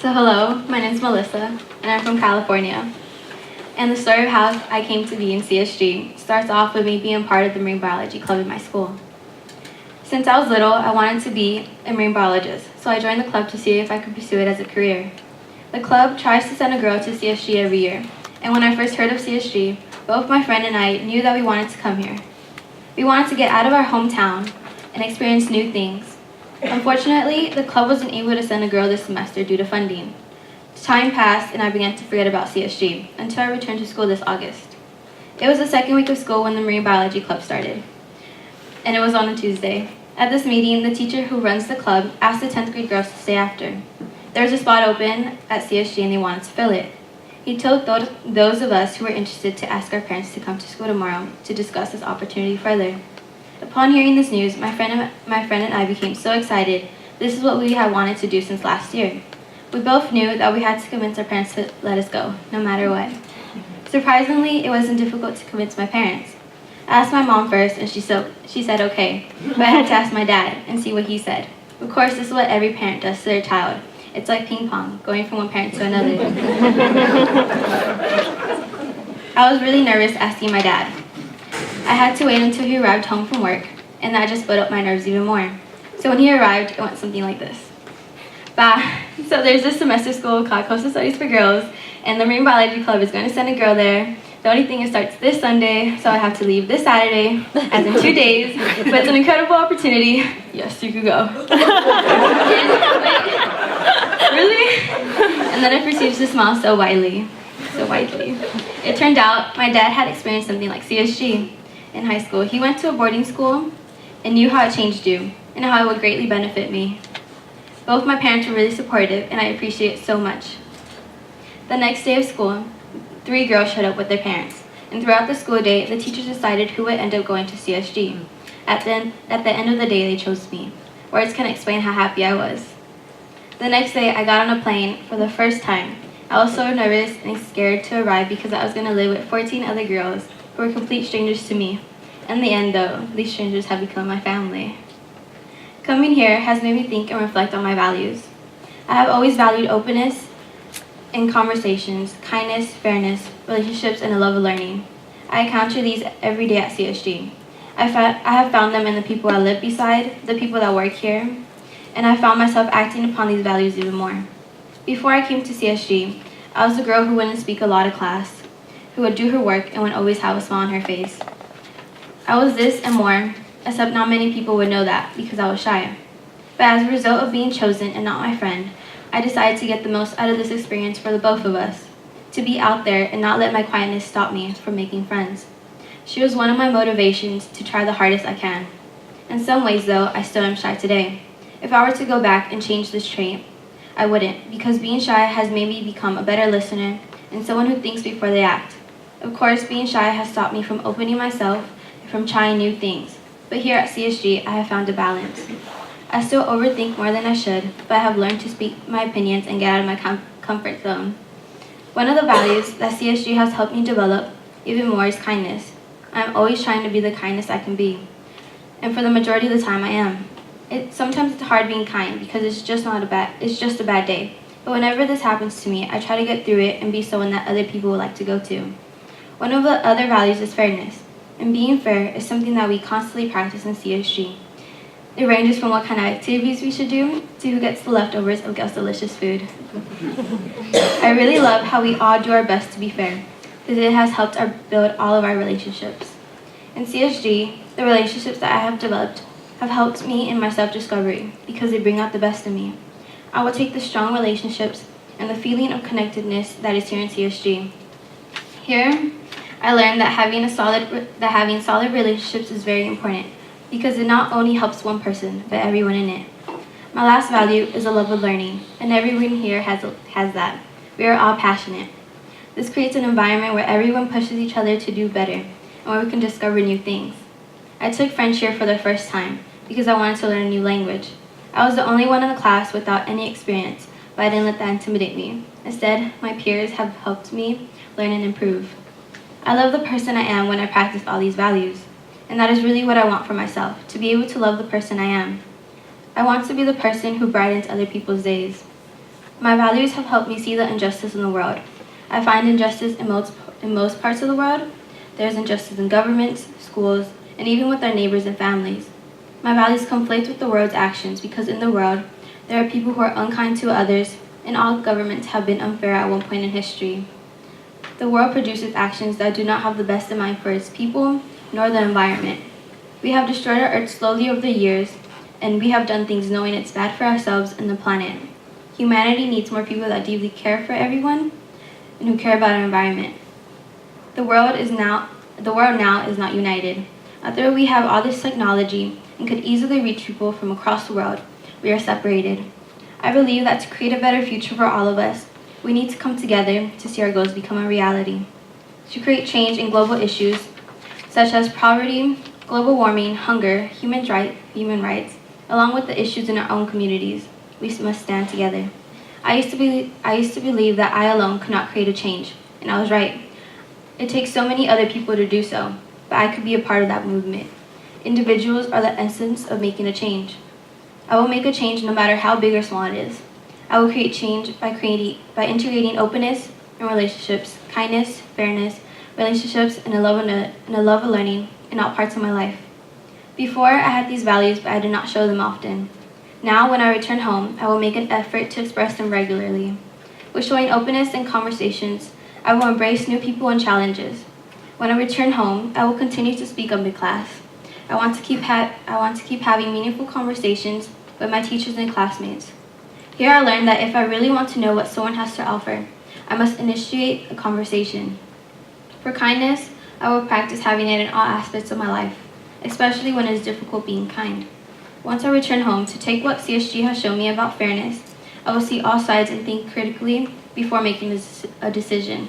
So hello, my name is Melissa, and I'm from California. And the story of how I came to be in CSG starts off with me being part of the marine biology club in my school. Since I was little, I wanted to be a marine biologist, so I joined the club to see if I could pursue it as a career. The club tries to send a girl to CSG every year, and when I first heard of CSG, both my friend and I knew that we wanted to come here. We wanted to get out of our hometown and experience new things. Unfortunately, the club wasn't able to send a girl this semester due to funding. Time passed and I began to forget about CSG until I returned to school this August. It was the second week of school when the Marine Biology Club started, and it was on a Tuesday. At this meeting, the teacher who runs the club asked the 10th grade girls to stay after. There was a spot open at CSG and they wanted to fill it. He told those of us who were interested to ask our parents to come to school tomorrow to discuss this opportunity further. Upon hearing this news, my friend and I became so excited. This is what we had wanted to do since last year. We both knew that we had to convince our parents to let us go, no matter what. Surprisingly, it wasn't difficult to convince my parents. I asked my mom first, and she said okay, but I had to ask my dad and see what he said. Of course, this is what every parent does to their child. It's like ping pong, going from one parent to another. I was really nervous asking my dad. I had to wait until he arrived home from work, and that just built up my nerves even more. So when he arrived, it went something like this. So there's this semester school called Coastal Studies for Girls, and the Marine Biology Club is going to send a girl there. The only thing, it starts this Sunday, so I have to leave this Saturday, as in 2 days, but it's an incredible opportunity. Yes, you could go. Really? And then I proceeded to smile so widely. It turned out my dad had experienced something like CSG in high school. He went to a boarding school and knew how it changed you and how it would greatly benefit me. Both my parents were really supportive, and I appreciate it so much. The next day of school, 3 girls showed up with their parents, and throughout the school day, the teachers decided who would end up going to CSG. At the end of the day, they chose me. Words can't explain how happy I was. The next day, I got on a plane for the first time. I was so nervous and scared to arrive because I was going to live with 14 other girls who were complete strangers to me. In the end, though, these strangers have become my family. Coming here has made me think and reflect on my values. I have always valued openness in conversations, kindness, fairness, relationships, and a love of learning. I encounter these every day at CSG. I have found them in the people I live beside, the people that work here, and I found myself acting upon these values even more. Before I came to CSG, I was the girl who wouldn't speak a lot of class, who would do her work and would always have a smile on her face. I was this and more, except not many people would know that because I was shy. But as a result of being chosen and not my friend, I decided to get the most out of this experience for the both of us, to be out there and not let my quietness stop me from making friends. She was one of my motivations to try the hardest I can. In some ways, though, I still am shy today. If I were to go back and change this trait, I wouldn't, because being shy has made me become a better listener and someone who thinks before they act. Of course, being shy has stopped me from opening myself and from trying new things. But here at CSG, I have found a balance. I still overthink more than I should, but I have learned to speak my opinions and get out of my comfort zone. One of the values that CSG has helped me develop even more is kindness. I am always trying to be the kindest I can be, and for the majority of the time I am. Sometimes it's hard being kind because it's just a bad day. But whenever this happens to me, I try to get through it and be someone that other people would like to go to. One of the other values is fairness. And being fair is something that we constantly practice in CSG. It ranges from what kind of activities we should do to who gets the leftovers of Gal's delicious food. I really love how we all do our best to be fair, because it has helped build all of our relationships. In CSG, the relationships that I have developed have helped me in my self-discovery because they bring out the best in me. I will take the strong relationships and the feeling of connectedness that is here in CSG. Here, I learned that having solid relationships is very important because it not only helps one person, but everyone in it. My last value is a love of learning, and everyone here has that. We are all passionate. This creates an environment where everyone pushes each other to do better, and where we can discover new things. I took French here for the first time because I wanted to learn a new language. I was the only one in the class without any experience, but I didn't let that intimidate me. Instead, my peers have helped me learn and improve. I love the person I am when I practice all these values, and that is really what I want for myself, to be able to love the person I am. I want to be the person who brightens other people's days. My values have helped me see the injustice in the world. I find injustice in most parts of the world. There's injustice in governments, schools, and even with our neighbors and families. My values conflict with the world's actions because in the world, there are people who are unkind to others, and all governments have been unfair at one point in history. The world produces actions that do not have the best in mind for its people, nor the environment. We have destroyed our earth slowly over the years, and we have done things knowing it's bad for ourselves and the planet. Humanity needs more people that deeply care for everyone and who care about our environment. The world now is not united. Although we have all this technology and could easily reach people from across the world, we are separated. I believe that to create a better future for all of us, we need to come together to see our goals become a reality. To create change in global issues such as poverty, global warming, hunger, human rights, along with the issues in our own communities, we must stand together. I used to believe that I alone could not create a change, and I was right. It takes so many other people to do so, but I could be a part of that movement. Individuals are the essence of making a change. I will make a change no matter how big or small it is. I will create change by integrating openness in relationships, kindness, fairness, relationships, and a love of learning in all parts of my life. Before, I had these values, but I did not show them often. Now, when I return home, I will make an effort to express them regularly. With showing openness in conversations, I will embrace new people and challenges. When I return home, I will continue to speak up in class. I want to keep having meaningful conversations with my teachers and classmates. Here I learned that if I really want to know what someone has to offer, I must initiate a conversation. For kindness, I will practice having it in all aspects of my life, especially when it is difficult being kind. Once I return home to take what CSG has shown me about fairness, I will see all sides and think critically before making a decision.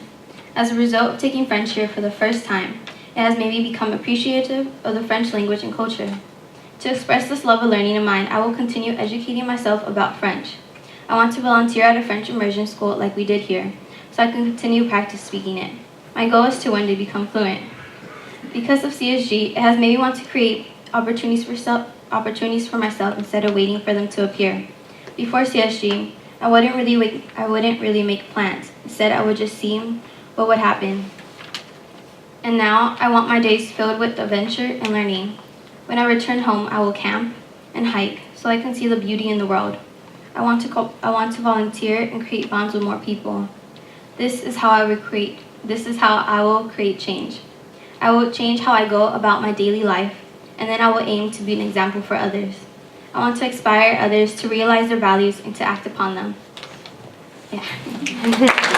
As a result of taking French here for the first time, it has made me become appreciative of the French language and culture. To express this love of learning in mine, I will continue educating myself about French. I want to volunteer at a French immersion school like we did here, so I can continue practice speaking it. My goal is to one day become fluent. Because of CSG, it has made me want to create opportunities for myself instead of waiting for them to appear. Before CSG, I wouldn't really make plans. Instead, I would just see what would happen. And now, I want my days filled with adventure and learning. When I return home, I will camp and hike so I can see the beauty in the world. I want to volunteer and create bonds with more people. This is how I will create change. I will change how I go about my daily life, and then I will aim to be an example for others. I want to inspire others to realize their values and to act upon them. Yeah.